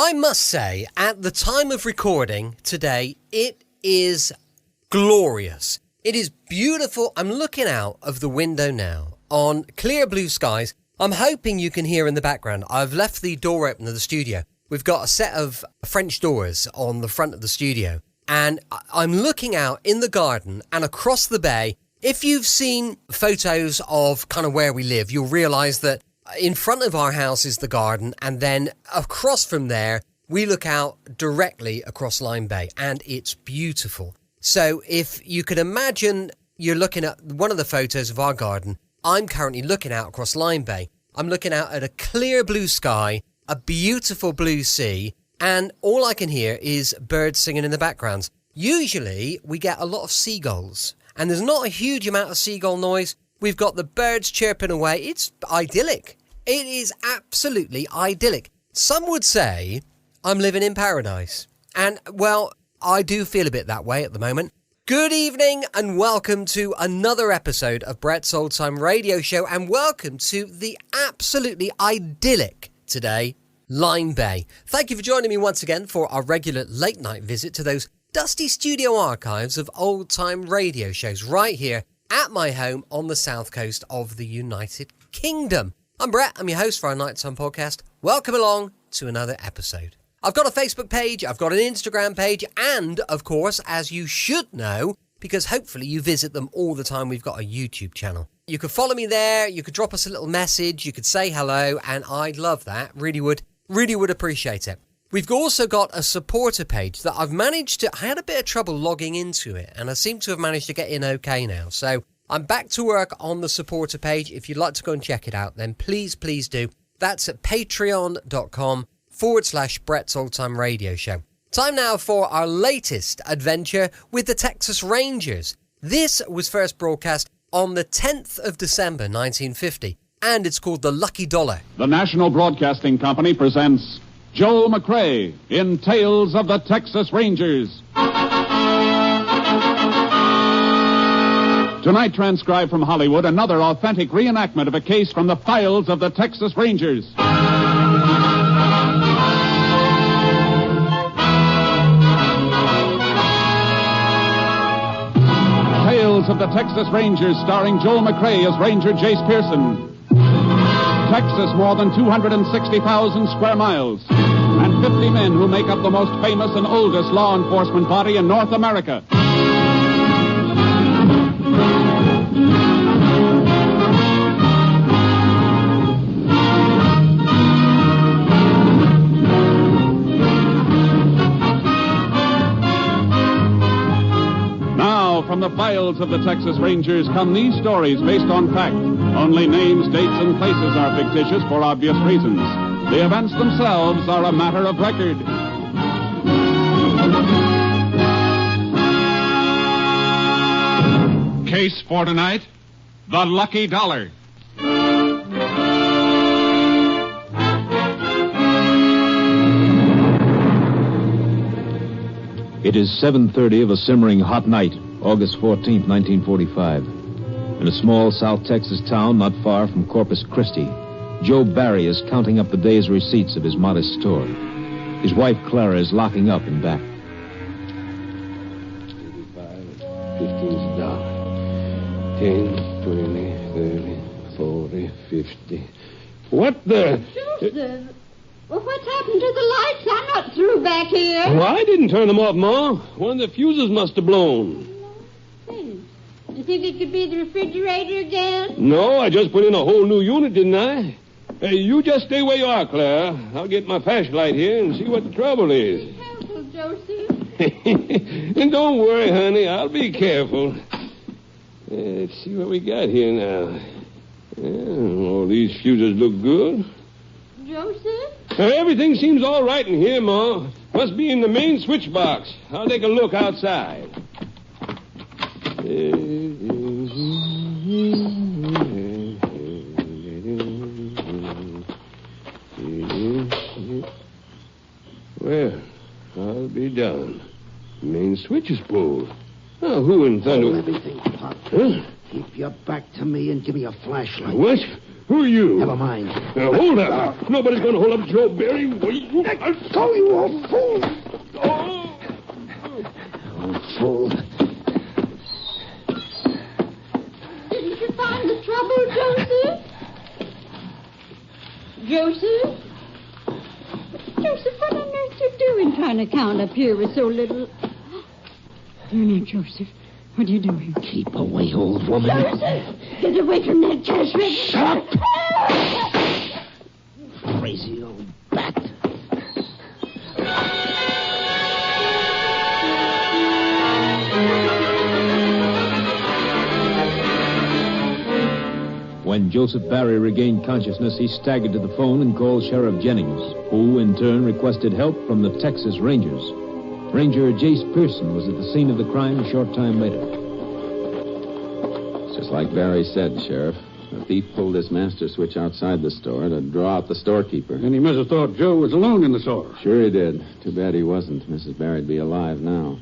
I must say, at the time of recording today, it is glorious. It is beautiful. I'm looking out of the window now on clear blue skies. I'm hoping you can hear in the background. I've left the door open of the studio. We've got a set of French doors on the front of the studio. And I'm looking out in the garden and across the bay. If you've seen photos of kind of where we live, you'll realise that in front of our house is the garden, and then across from there, we look out directly across Lyme Bay, and it's beautiful. So if you could imagine you're looking at one of the photos of our garden, I'm currently looking out across Lyme Bay. I'm looking out at a clear blue sky, a beautiful blue sea, and all I can hear is birds singing in the background. Usually, we get a lot of seagulls, and there's not a huge amount of seagull noise. We've got the birds chirping away. It's idyllic. It is absolutely idyllic. Some would say I'm living in paradise. And, well, I do feel a bit that way at the moment. Good evening and welcome to another episode of Brett's Old Time Radio Show, and welcome to the absolutely idyllic today, Lyme Bay. Thank you for joining me once again for our regular late night visit to those dusty studio archives of old time radio shows right here at my home on the south coast of the United Kingdom. I'm Brett, I'm your host for our Nighttime podcast. Welcome along to another episode. I've got a Facebook page, I've got an Instagram page, and of course, as you should know, because hopefully you visit them all the time, we've got a YouTube channel. You could follow me there, you could drop us a little message, you could say hello, and I'd love that, really would appreciate it. We've also got a supporter page that I've managed to, I had a bit of trouble logging into it, and I seem to have managed to get in okay now. So I'm back to work on the supporter page. If you'd like to go and check it out, then please do. That's at patreon.com/Brett's Old Time Radio Show. Time now for our latest adventure with the Texas Rangers. This was first broadcast on the 10th of December 1950, and it's called The Lucky Dollar. The National Broadcasting Company presents Joe McCrae in Tales of the Texas Rangers. Tonight, transcribed from Hollywood, another authentic reenactment of a case from the files of the Texas Rangers. Tales of the Texas Rangers, starring Joel McCrae as Ranger Jace Pearson. Texas, more than 260,000 square miles, and 50 men who make up the most famous and oldest law enforcement body in North America. From the files of the Texas Rangers come these stories based on fact. Only names, dates, and places are fictitious for obvious reasons. The events themselves are a matter of record. Case for tonight, the Lucky Dollar. It is 7:30 of a simmering hot night, August 14th, 1945. In a small South Texas town not far from Corpus Christi, Joe Barry is counting up the day's receipts of his modest store. His wife, Clara, is locking up in back. 15's down. 10, 20, 30, 40, 50. What the... Joseph! Well, what's happened to the lights? I'm not through back here. Well, I didn't turn them off, Ma. One of the fuses must have blown. Hey, you think it could be the refrigerator again? No, I just put in a whole new unit, didn't I? Hey, you just stay where you are, Claire. I'll get my flashlight here and see what the trouble is. Be careful, Joseph. And don't worry, honey. I'll be careful. Let's see what we got here now. All these fuses look good. Joseph? Everything seems all right in here, Ma. Must be in the main switch box. I'll take a look outside. Well, I'll be down. Main switch is pulled. Oh, who in thunder... Hold everything, Pop. Huh? Keep your back to me and give me a flashlight. What? Who are you? Never mind. Now, hold up. Nobody's going to hold up Joe Barry. Wait. Let go, you old fool. Oh. Old fool. Didn't you find the trouble, Joseph? Joseph? Joseph, what on earth you doing trying to count up here with so little... Now, Joseph, what are you doing? Keep away, old woman. Joseph! Get away from that cash register. Shut up! Crazy old bat. When Joseph Barry regained consciousness, he staggered to the phone and called Sheriff Jennings, who, in turn, requested help from the Texas Rangers. Ranger Jace Pearson was at the scene of the crime a short time later. It's just like Barry said, Sheriff. The thief pulled his master switch outside the store to draw out the storekeeper. And he must have thought Joe was alone in the store. Sure he did. Too bad he wasn't. Mrs. Barry'd be alive now.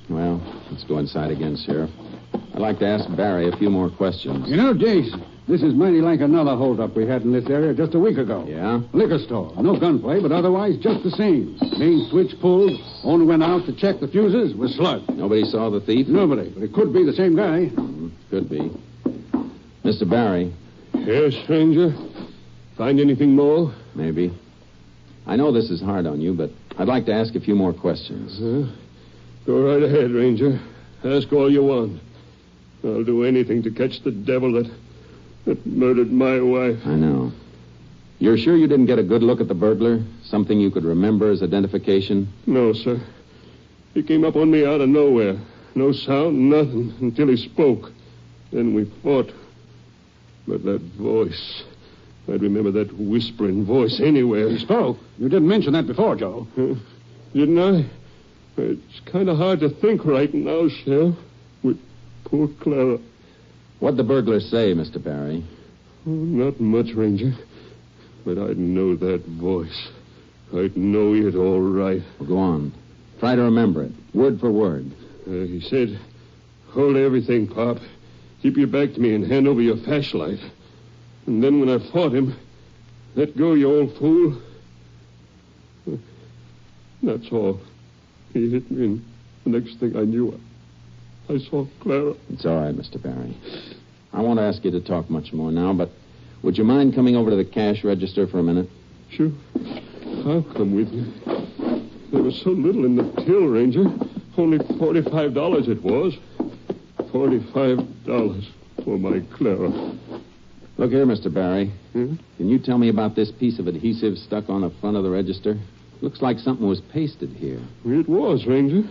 Well, let's go inside again, Sheriff. I'd like to ask Barry a few more questions. You know, Jace, this is mighty like another holdup we had in this area just a week ago. Yeah? Liquor store. No gunplay, but otherwise just the same. Main switch pulled. Owner went out to check the fuses. Was slugged. Nobody saw the thief? Nobody, but it could be the same guy. Could be. Mr. Barry. Yes, stranger. Find anything more? Maybe. I know this is hard on you, but I'd like to ask a few more questions. Go right ahead, Ranger. Ask all you want. I'll do anything to catch the devil that murdered my wife. I know. You're sure you didn't get a good look at the burglar? Something you could remember as identification? No, sir. He came up on me out of nowhere. No sound, nothing, until he spoke. Then we fought. But that voice... I'd remember that whispering voice anywhere. He spoke. You didn't mention that before, Joe. Didn't I? It's kind of hard to think right now, Sheriff. With poor Clara. What'd the burglar say, Mr. Barry? Oh, not much, Ranger. But I'd know that voice. I'd know it all right. Well, go on. Try to remember it, word for word. He said, hold everything, Pop. Keep your back to me and hand over your flashlight. And then when I fought him, let go, you old fool. That's all. He hit me, and the next thing I knew, I saw Clara. It's all right, Mr. Barry. I won't ask you to talk much more now, but would you mind coming over to the cash register for a minute? Sure. I'll come with you. There was so little in the till, Ranger. Only $45 it was. $45 for my Clara. Look here, Mr. Barry. Hmm? Can you tell me about this piece of adhesive stuck on the front of the register? Looks like something was pasted here. It was, Ranger.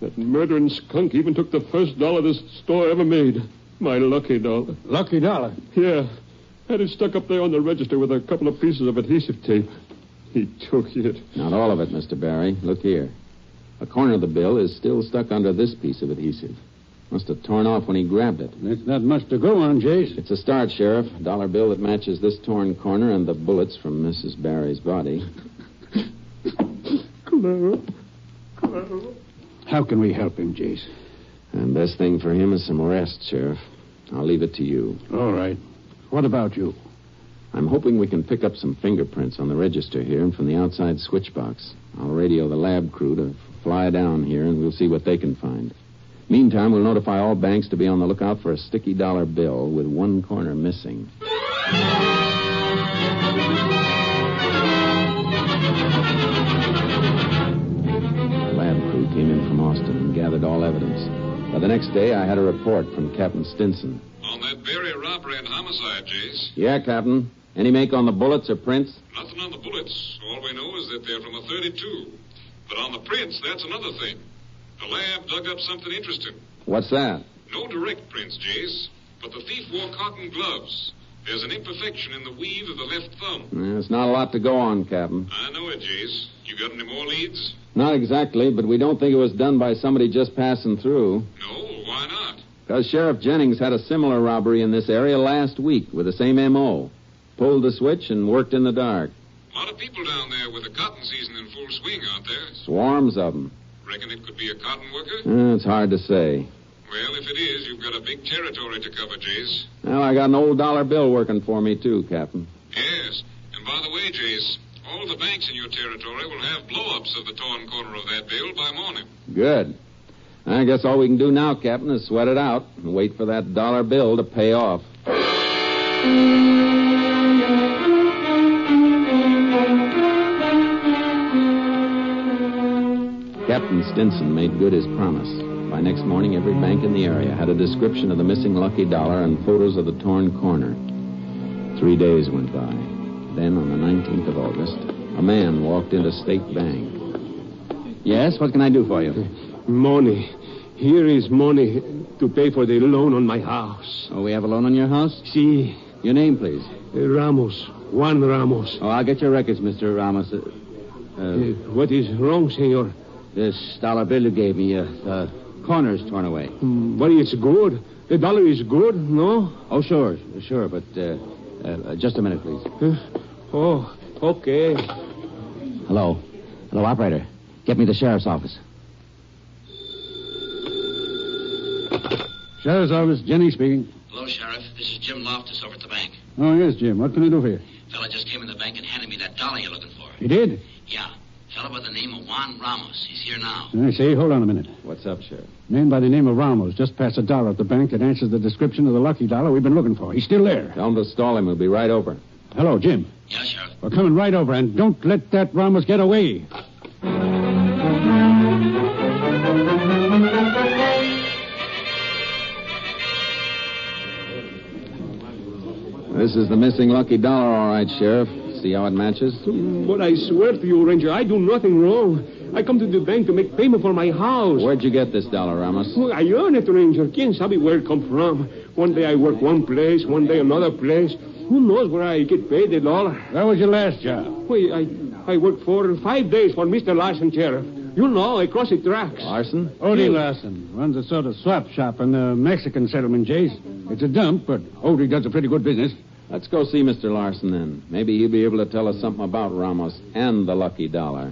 That murdering skunk even took the first dollar this store ever made. My lucky dollar. Lucky dollar? Yeah. Had it stuck up there on the register with a couple of pieces of adhesive tape. He took it. Not all of it, Mr. Barry. Look here. A corner of the bill is still stuck under this piece of adhesive. Must have torn off when he grabbed it. That's not much to go on, Jace. It's a start, Sheriff. A dollar bill that matches this torn corner and the bullets from Mrs. Barry's body. Clara. How can we help him, Jace? And best thing for him is some rest, Sheriff. I'll leave it to you. All right. What about you? I'm hoping we can pick up some fingerprints on the register here and from the outside switch box. I'll radio the lab crew to fly down here, and we'll see what they can find. Meantime, we'll notify all banks to be on the lookout for a sticky dollar bill with one corner missing. The lab crew came in from Austin and gathered all evidence. By the next day, I had a report from Captain Stinson. On that Berry robbery and homicide, Jace. Yeah, Captain. Any make on the bullets or prints? Nothing on the bullets. All we know is that they're from a .32. But on the prints, that's another thing. The lab dug up something interesting. What's that? No direct prints, Jace. But the thief wore cotton gloves. There's an imperfection in the weave of the left thumb. There's not a lot to go on, Captain. I know it, Jace. You got any more leads? Not exactly, but we don't think it was done by somebody just passing through. No, why not? Because Sheriff Jennings had a similar robbery in this area last week with the same M.O. Pulled the switch and worked in the dark. A lot of people down there with the cotton season in full swing, aren't there? Swarms of them. Reckon it could be a cotton worker? It's hard to say. Well, if it is, you've got a big territory to cover, Jace. Well, I got an old dollar bill working for me, too, Captain. Yes. And by the way, Jace, all the banks in your territory will have blow-ups of the torn corner of that bill by morning. Good. I guess all we can do now, Captain, is sweat it out and wait for that dollar bill to pay off. Captain Stinson made good his promise. By next morning, every bank in the area had a description of the missing lucky dollar and photos of the torn corner. 3 days went by. Then, on the 19th of August, a man walked into State Bank. Yes, what can I do for you? Money. Here is money to pay for the loan on my house. Oh, we have a loan on your house? See, Your name, please. Ramos. Juan Ramos. Oh, I'll get your records, Mr. Ramos. What is wrong, senor? This dollar bill you gave me, the corner's torn away. But it's good. The dollar is good, no? Oh, sure, but just a minute, please. Oh, okay. Hello, operator. Get me the sheriff's office. Sheriff's office, Jenny speaking. Hello, Sheriff. This is Jim Loftus over at the bank. Oh, yes, Jim. What can I do for you? Fella just came in the bank and handed me that dollar you're looking for. He did? Yeah. Fella by the name of Juan Ramos. He's here now. I say, hold on a minute. What's up, Sheriff? Man by the name of Ramos just passed a dollar at the bank that answers the description of the lucky dollar we've been looking for. He's still there. Tell him to stall him. We'll be right over. Hello, Jim. Yeah, Sheriff. We're coming right over, and don't let that Ramos get away. This is the missing lucky dollar, all right, Sheriff. See how it matches? But I swear to you, Ranger, I do nothing wrong. I come to the bank to make payment for my house. Where'd you get this dollar, Ramos? Well, I earn it, Ranger. Quien sabe where it come from? One day I work one place, one day another place. Who knows where I get paid the dollar? Where was your last job? Well, I worked for 5 days for Mr. Larson, Sheriff. You know, across the tracks. Larson? Odie Larson runs a sort of swap shop in the Mexican settlement, Jace. It's a dump, but Odie does a pretty good business. Let's go see Mr. Larson, then. Maybe he'll be able to tell us something about Ramos and the lucky dollar.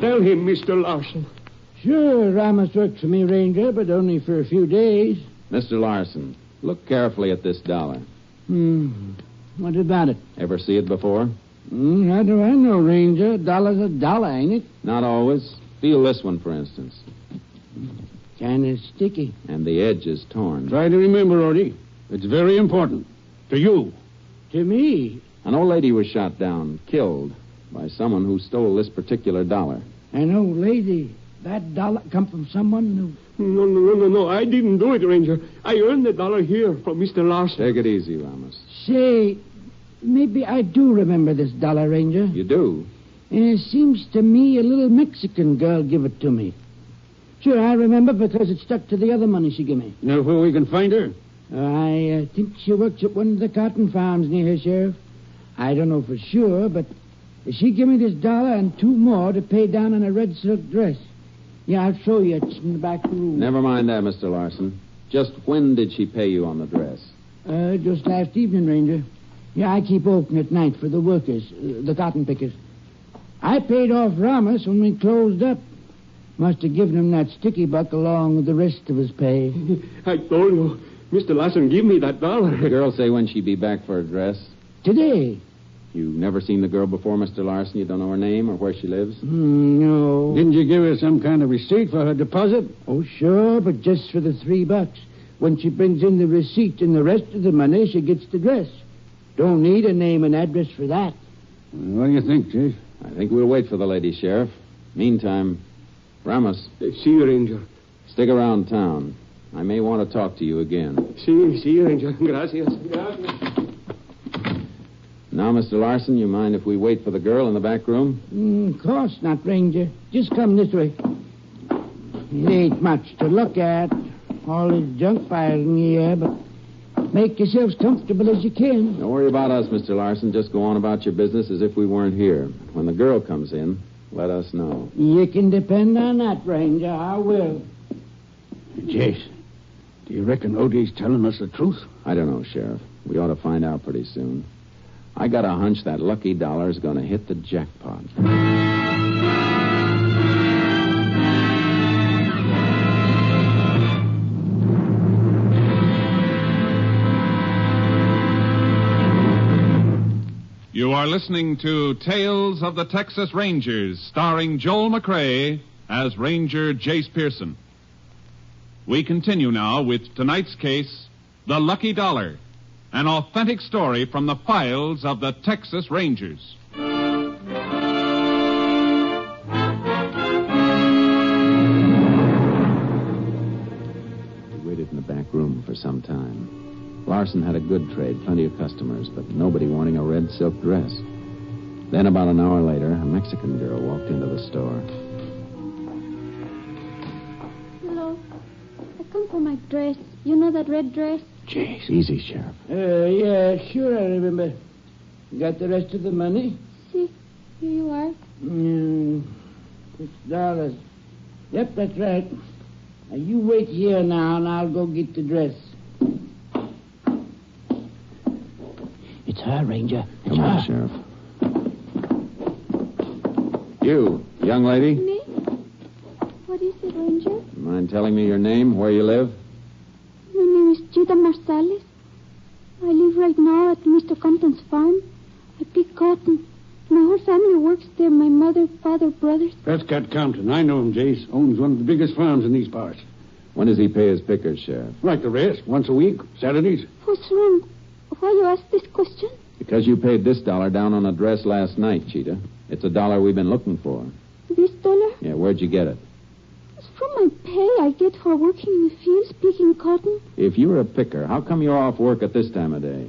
Tell him, Mr. Larson. Sure, Ramos works for me, Ranger, but only for a few days. Mr. Larson, look carefully at this dollar. What about it? Ever see it before? How do I know, Ranger? A dollar's a dollar, ain't it? Not always. Feel this one, for instance. Kind of sticky. And the edge is torn. Try to remember, Odie. It's very important. To you. To me. An old lady was shot down, killed, by someone who stole this particular dollar. An old lady. That dollar come from someone who... No. I didn't do it, Ranger. I earned the dollar here from Mr. Larson. Take it easy, Ramos. Say, maybe I do remember this dollar, Ranger. You do? It seems to me a little Mexican girl give it to me. Sure, I remember because it stuck to the other money she gave me. Know where we can find her? I think she works at one of the cotton farms near here, Sheriff. I don't know for sure, but she gave me this dollar and 2 more to pay down on a red silk dress. Yeah, I'll show you. It's in the back room. Never mind that, Mr. Larson. Just when did she pay you on the dress? Just last evening, Ranger. Yeah, I keep open at night for the workers, the cotton pickers. I paid off Ramos when we closed up. Must have given him that sticky buck along with the rest of his pay. I told you, Mr. Larson give me that dollar. The girl say when she'd be back for a dress? Today. You've never seen the girl before, Mr. Larson? You don't know her name or where she lives? No. Didn't you give her some kind of receipt for her deposit? Oh, sure, but just for the $3. When she brings in the receipt and the rest of the money, she gets the dress. Don't need a name and address for that. What do you think, Chief? I think we'll wait for the lady, Sheriff. Meantime, Ramos. See you, Ranger. Stick around town. I may want to talk to you again. See you, Ranger. Gracias. Now, Mr. Larson, you mind if we wait for the girl in the back room? Of course not, Ranger. Just come this way. It ain't much to look at. All this junk piled in here, but make yourselves comfortable as you can. Don't worry about us, Mr. Larson. Just go on about your business as if we weren't here. When the girl comes in, let us know. You can depend on that, Ranger. I will. Jace, do you reckon Odie's telling us the truth? I don't know, Sheriff. We ought to find out pretty soon. I got a hunch that lucky dollar's going to hit the jackpot. You are listening to Tales of the Texas Rangers, starring Joel McCrea as Ranger Jace Pearson. We continue now with tonight's case, The Lucky Dollar, an authentic story from the files of the Texas Rangers. We waited in the back room for some time. Larson had a good trade, plenty of customers, but nobody wanting a red silk dress. Then about an hour later, a Mexican girl walked into the store. Hello. I come for my dress. You know that red dress? Jeez, easy, Sheriff. Yeah, sure, I remember. Got the rest of the money? See, here you are. $6. Yep, that's right. Now, you wait here now, and I'll go get the dress. It's her, Ranger. It's Come on, her. Sheriff. You, young lady. Me? What is it, Ranger? You mind telling me your name, where you live? My name is Chita Marsalis. I live right now at Mr. Compton's farm. I pick cotton. My whole family works there. My mother, father, brothers. Prescott Compton. I know him, Jace. Owns one of the biggest farms in these parts. When does he pay his pickers, Sheriff? Like the rest. Once a week. Saturdays. What's wrong? Why you ask this question? Because you paid this dollar down on a dress last night, Cheetah. It's a dollar we've been looking for. This dollar? Yeah, where'd you get it? It's from my pay I get for working in the fields picking cotton. If you were a picker, how come you're off work at this time of day?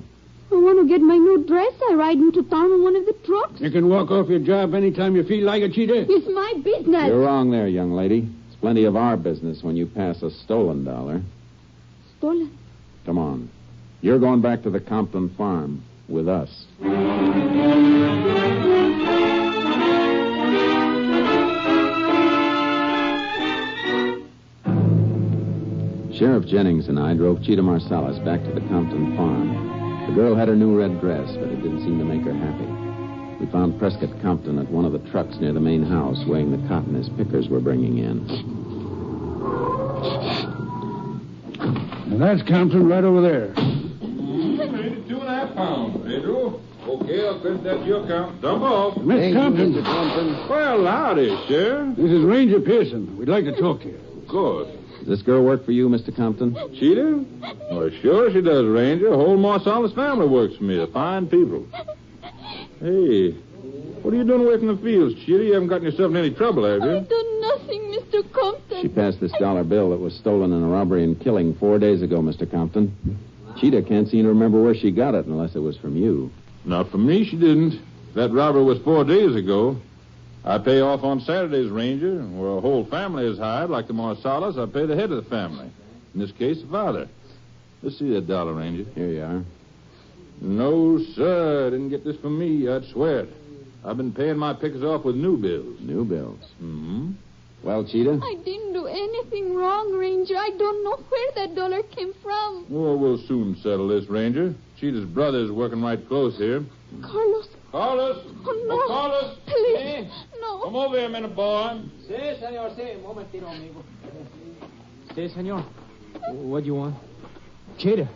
I want to get my new dress. I ride into town in one of the trucks. You can walk off your job anytime you feel like it, Cheetah. It's my business. You're wrong there, young lady. It's plenty of our business when you pass a stolen dollar. Stolen? Come on. You're going back to the Compton farm with us. Sheriff Jennings and I drove Cheetah Marsalis back to the Compton farm. The girl had her new red dress, but it didn't seem to make her happy. We found Prescott Compton at one of the trucks near the main house, weighing the cotton his pickers were bringing in. Now that's Compton right over there. 2.5 pounds, Pedro. Okay, I'll credit that to your account. Dump off. Miss Compton. Well, howdy, Sheriff. This is Ranger Pearson. We'd like to talk to you. Of course. Does this girl work for you, Mr. Compton? Cheetah? Well, sure she does, Ranger. The whole Marsalis family works for me. They're fine people. Hey, what are you doing away from the fields, Cheetah? You haven't gotten yourself in any trouble, have you? I've done nothing, Mr. Compton. She passed this dollar bill that was stolen in a robbery and killing 4 days ago, Mr. Compton. Cheetah can't seem to remember where she got it unless it was from you. Not from me, she didn't. That robbery was 4 days ago. I pay off on Saturdays, Ranger. Where a whole family is hired, like the Marsalis, I pay the head of the family. In this case, the father. Let's see that dollar, Ranger. Here you are. No, sir. I didn't get this from me. I'd swear it. I've been paying my pickers off with new bills. New bills? Mm-hmm. Well, Cheetah? I didn't do anything wrong, Ranger. I don't know where that dollar came from. Well, we'll soon settle this, Ranger. Cheetah's brother's working right close here. Carlos. Carlos! Oh, no. Oh, Carlos! Please. Hey. No. Come over here a minute, boy. Sí, senor, sí. Un momentito, amigo. Sí, senor. What do you want? Cheetah,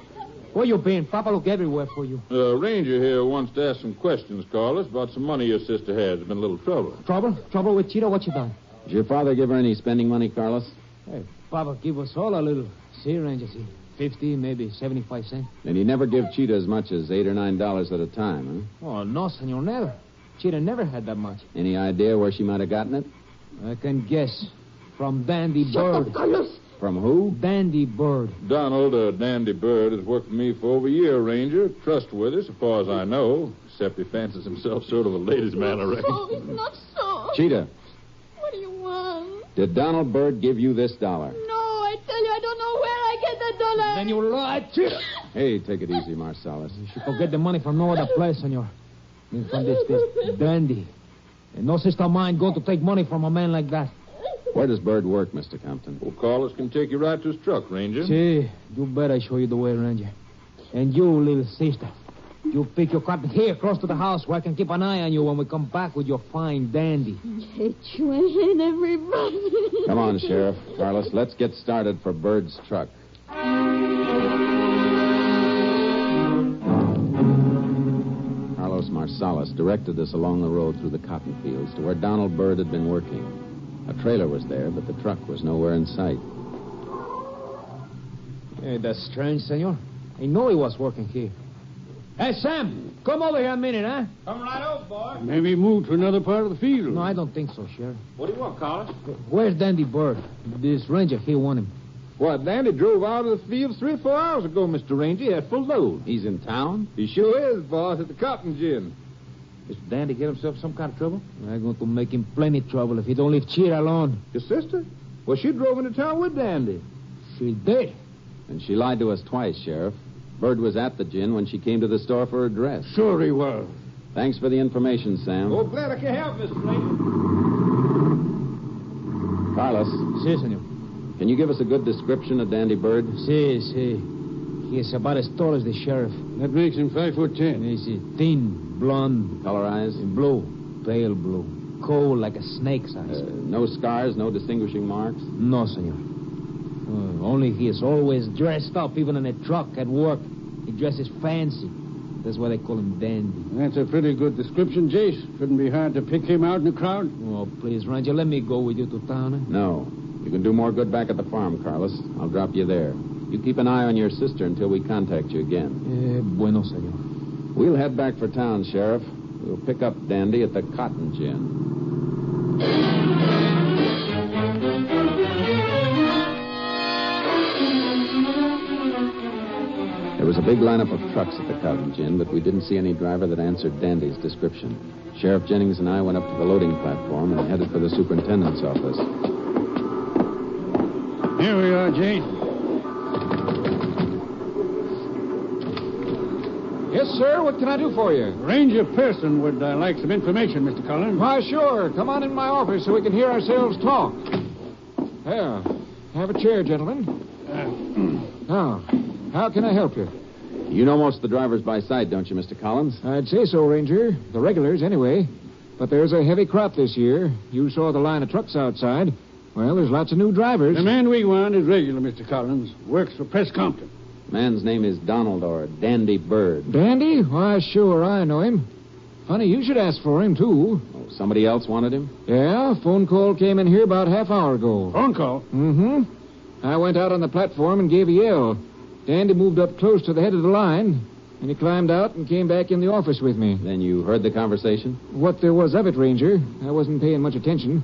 where you been? Papa look everywhere for you. Ranger here wants to ask some questions, Carlos, about some money your sister has. There's been a little trouble. Trouble? Trouble with Cheetah? What you done? Did your father give her any spending money, Carlos? Hey, Papa give us all a little. See, Ranger, see. 50, maybe 75 cents. And he never give Cheetah as much as $8 or $9 at a time, huh? Oh, no, senor, never. Cheetah never had that much. Any idea where she might have gotten it? I can guess. From Dandy Shut Bird. up, Carlos. From who? Dandy Bird. Donald, Dandy Bird, has worked for me for over a year, Ranger. Trustworthy, so far as I know. Except he fancies himself sort of a ladies' man, I reckon. No, it's not so. Cheetah, What do you want? did Donald Bird give you this dollar? No, I tell you, I don't know where I get that dollar. Then you lie, Cheetah. Hey, take it easy, Marsalis. You should go get the money from no other place, senor. From this Dandy. And no sister of mine go to take money from a man like that. Where does Bird work, Mr. Compton? Well, Carlos can take you right to his truck, Ranger. See, you better show you the way, Ranger. And you, little sister. You pick your cotton here close to the house where I can keep an eye on you when we come back with your fine dandy. H-way everybody. Come on, Sheriff. Carlos, let's get started for Bird's truck. Carlos Marsalis directed us along the road through the cotton fields to where Donald Bird had been working. A trailer was there, but the truck was nowhere in sight. Hey, that's strange, senor. I know he was working here. Hey, Sam, come over here a minute, huh? Come right over, boy. Maybe he moved to another part of the field. No, I don't think so, Sheriff. What do you want, Carlos? Where's Dandy Bird? This ranger here want him. What, Dandy drove out of the fields 3 or 4 hours ago, Mr. Ranger. He had full load. He's in town? He sure is, boss, at the cotton gin. Mr. Dandy get himself some kind of trouble? I'm going to make him plenty trouble if he don't leave Cheetah alone. Your sister? Well, she drove into town with Dandy. She did. And she lied to us twice, Sheriff. Bird was at the gin when she came to the store for her dress. Sure he was. Thanks for the information, Sam. Oh, glad I can help, Mr. Ranger. Carlos. Si, senor. Can you give us a good description of Dandy Bird? Si. He is about as tall as the sheriff. That makes him 5'10". He's thin, blonde. Color eyes? Blue. Pale blue. Cold like a snake's eyes. No scars, no distinguishing marks? No, senor. Only he is always dressed up, even in a truck at work. He dresses fancy. That's why they call him Dandy. That's a pretty good description, Jace. Shouldn't be hard to pick him out in the crowd. Oh, please, Ranger, let me go with you to town. No. You can do more good back at the farm, Carlos. I'll drop you there. You keep an eye on your sister until we contact you again. Bueno, senor. We'll head back for town, Sheriff. We'll pick up Dandy at the cotton gin. There was a big lineup of trucks at the cotton gin, but we didn't see any driver that answered Dandy's description. Sheriff Jennings and I went up to the loading platform and headed for the superintendent's office. Here we are, Jane. Yes, sir. What can I do for you? Ranger Pearson would like some information, Mr. Collins. Why, sure. Come on in my office so we can hear ourselves talk. There. Have a chair, gentlemen. Now, how can I help you? You know most of the drivers by sight, don't you, Mr. Collins? I'd say so, Ranger. The regulars, anyway. But there's a heavy crop this year. You saw the line of trucks outside. Well, there's lots of new drivers. The man we want is regular, Mr. Collins. Works for Press Compton. Man's name is Donald or Dandy Bird. Dandy? Why, sure, I know him. Funny, you should ask for him, too. Oh, somebody else wanted him? Yeah, phone call came in here about half hour ago. Phone call? Mm-hmm. I went out on the platform and gave a yell. Dandy moved up close to the head of the line, and he climbed out and came back in the office with me. Then you heard the conversation? What there was of it, Ranger. I wasn't paying much attention.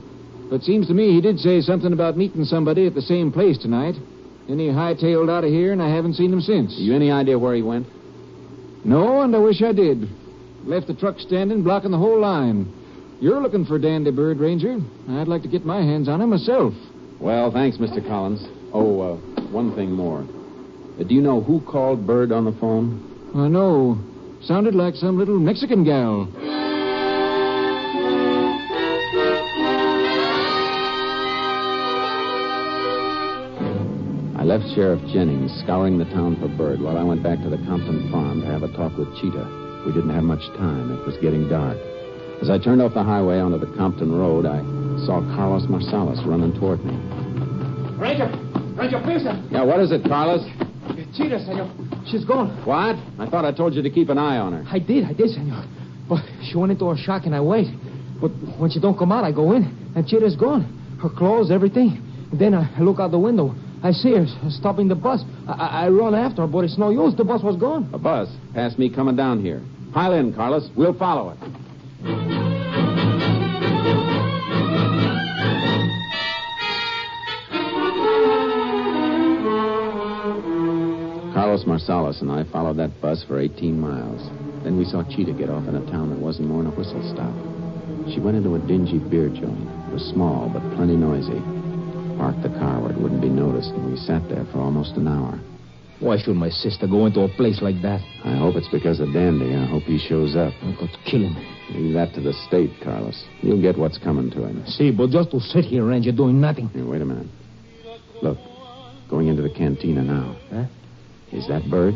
But seems to me he did say something about meeting somebody at the same place tonight. Then he hightailed out of here, and I haven't seen him since. You any idea where he went? No, and I wish I did. Left the truck standing, blocking the whole line. You're looking for Dandy Bird, Ranger. I'd like to get my hands on him myself. Well, thanks, Mr. Collins. Oh, one thing more. Do you know who called Bird on the phone? I know. Sounded like some little Mexican gal. I left Sheriff Jennings scouring the town for Bird while I went back to the Compton farm to have a talk with Cheetah. We didn't have much time. It was getting dark. As I turned off the highway onto the Compton road, I saw Carlos Marsalis running toward me. Ranger Pearson. Yeah, what is it, Carlos? Cheetah, senor. She's gone. What? I thought I told you to keep an eye on her. I did, senor. But she went into a shock and I wait. But when she don't come out, I go in, and Cheetah's gone. Her clothes, everything. Then I look out the window. I see her stopping the bus. I run after her, but it's no use. The bus was gone. A bus? Past me coming down here. Pile in, Carlos. We'll follow it. Carlos Marsalis and I followed that bus for 18 miles. Then we saw Cheetah get off in a town that wasn't more than a whistle stop. She went into a dingy beer joint. It was small, but plenty noisy. Parked the car where it wouldn't be noticed, and we sat there for almost an hour. Why should my sister go into a place like that? I hope it's because of Dandy. I hope he shows up. I'm going to kill him. Leave that to the state, Carlos. You'll get what's coming to him. See, but just to sit here, Ranger, doing nothing. Hey, wait a minute. Look, going into the cantina now. Huh? Is that Bird?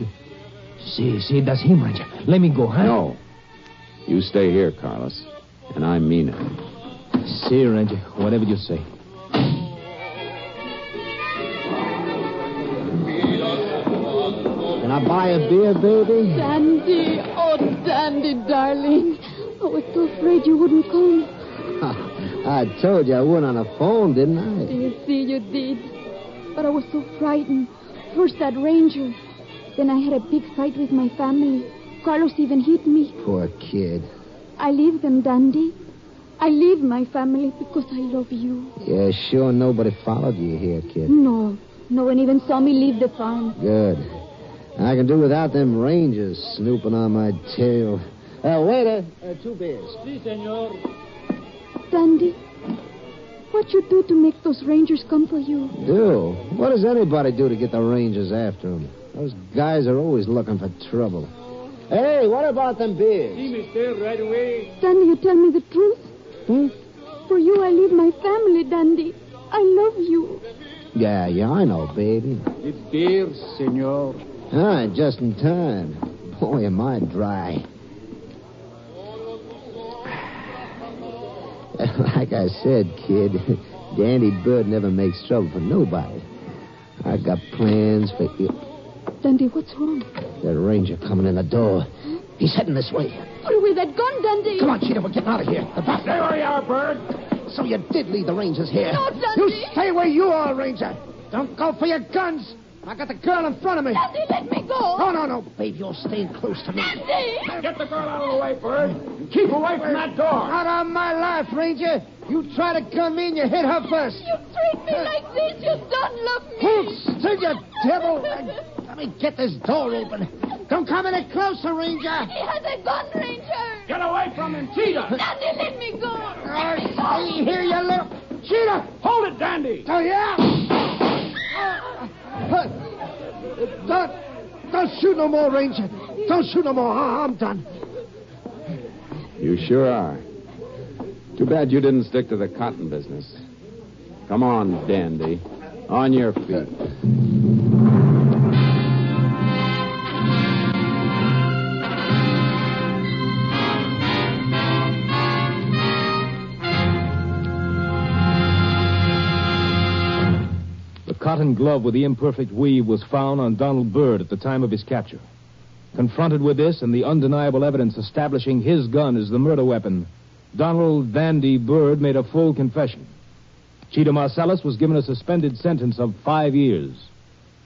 See, that's him, Ranger. Let me go, huh? No. You stay here, Carlos. And I mean it. See, Ranger. Whatever you say. Can I buy a beer, baby? Dandy. Oh, Dandy, darling. I was so afraid you wouldn't come. I told you I went on the phone, didn't I? You see, you did. But I was so frightened. First that ranger. Then I had a big fight with my family. Carlos even hit me. Poor kid. I leave them, Dandy. I leave my family because I love you. Yeah, sure nobody followed you here, kid. No one even saw me leave the farm. Good. I can do without them rangers snooping on my tail. Waiter, 2 beers. Si, senor. Dandy, what you do to make those rangers come for you? Do? What does anybody do to get the rangers after them? Those guys are always looking for trouble. Hey, what about them beers? Si, mister, right away. Dandy, you tell me the truth? For you, I leave my family, Dandy. I love you. Yeah, I know, baby. It's beer, senor. Ah, just in time. Boy, am I dry. Like I said, kid, Dandy Bird never makes trouble for nobody. I got plans for you. Dandy, what's wrong? That ranger coming in the door. He's heading this way. Put away that gun, Dandy. Come on, Cheetah, we're getting out of here. There you are, Bird. So you did leave the rangers here. No, Dandy. You stay where you are, Ranger. Don't go for your guns. I got the girl in front of me. Dandy, let me go. No, babe, you're staying close to me. Dandy. Get the girl out of the way, Bird. And keep away from that door. Out of my life, Ranger. You try to come in, you hit her first. You treat me like this. You don't love me. Oops, still, you devil. Let me get this door open. Don't come any closer, Ranger. He has a gun, Ranger. Get away from him, Cheetah. Dandy, let me go. See here, you little... Cheetah! Hold it, Dandy. Oh, yeah? Don't shoot no more, Ranger. Don't shoot no more. I'm done. You sure are. Too bad you didn't stick to the cotton business. Come on, Dandy. On your feet. The cotton glove with the imperfect weave was found on Donald Bird at the time of his capture. Confronted with this and the undeniable evidence establishing his gun as the murder weapon, Donald Dandy Bird made a full confession. Cheetah Marcellus was given a suspended sentence of 5 years.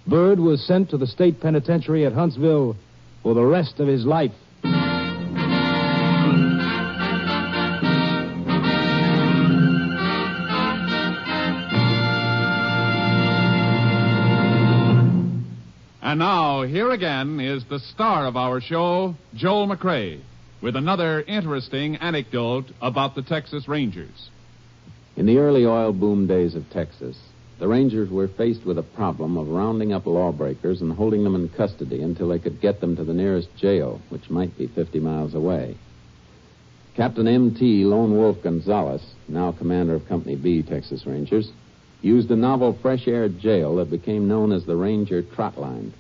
Bird was sent to the state penitentiary at Huntsville for the rest of his life. And now, here again is the star of our show, Joel McCrea, with another interesting anecdote about the Texas Rangers. In the early oil boom days of Texas, the Rangers were faced with a problem of rounding up lawbreakers and holding them in custody until they could get them to the nearest jail, which might be 50 miles away. Captain M.T. Lone Wolf Gonzalez, now commander of Company B, Texas Rangers, used a novel fresh-air jail that became known as the Ranger Trot Line.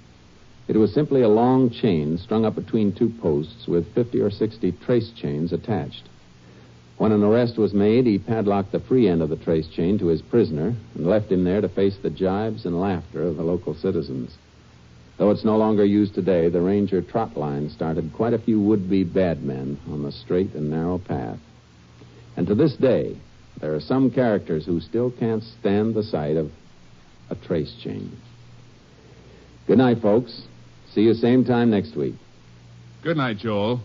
It was simply a long chain strung up between 2 posts with 50 or 60 trace chains attached. When an arrest was made, he padlocked the free end of the trace chain to his prisoner and left him there to face the jibes and laughter of the local citizens. Though it's no longer used today, the Ranger Trot Line started quite a few would-be bad men on the straight and narrow path. And to this day, there are some characters who still can't stand the sight of a trace chain. Good night, folks. See you same time next week. Good night, Joel.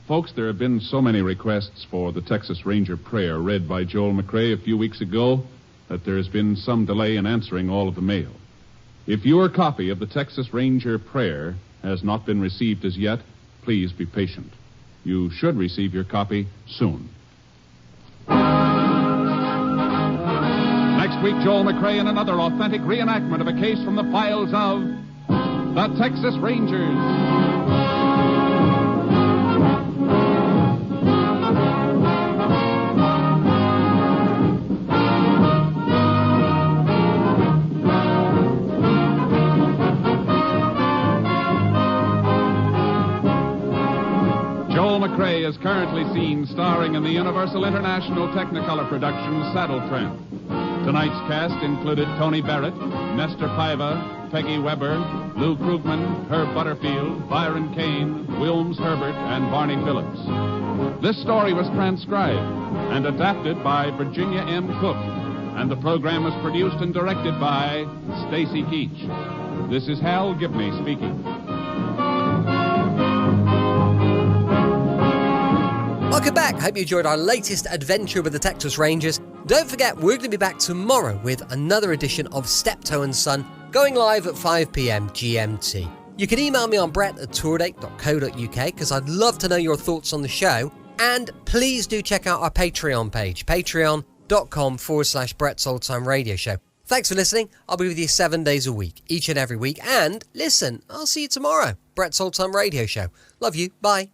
Folks, there have been so many requests for the Texas Ranger prayer read by Joel McCrea a few weeks ago that there has been some delay in answering all of the mail. If your copy of the Texas Ranger prayer has not been received as yet, please be patient. You should receive your copy soon. Next week, Joel McCrea in another authentic reenactment of a case from the files of the Texas Rangers. McCrea is currently seen starring in the Universal International Technicolor production Saddle Tramp. Tonight's cast included Tony Barrett, Nestor Paiva, Peggy Weber, Lou Krugman, Herb Butterfield, Byron Kane, Wilms Herbert, and Barney Phillips. This story was transcribed and adapted by Virginia M. Cook, and the program was produced and directed by Stacy Keach. This is Hal Gibney speaking. Welcome back. Hope you enjoyed our latest adventure with the Texas Rangers. Don't forget, we're going to be back tomorrow with another edition of Steptoe & Son, going live at 5 p.m. GMT. You can email me on brett@tourdate.co.uk because I'd love to know your thoughts on the show. And please do check out our Patreon page, patreon.com/Brett's Old Time Radio Show. Thanks for listening. I'll be with you 7 days a week, each and every week. And listen, I'll see you tomorrow. Brett's Old Time Radio Show. Love you. Bye.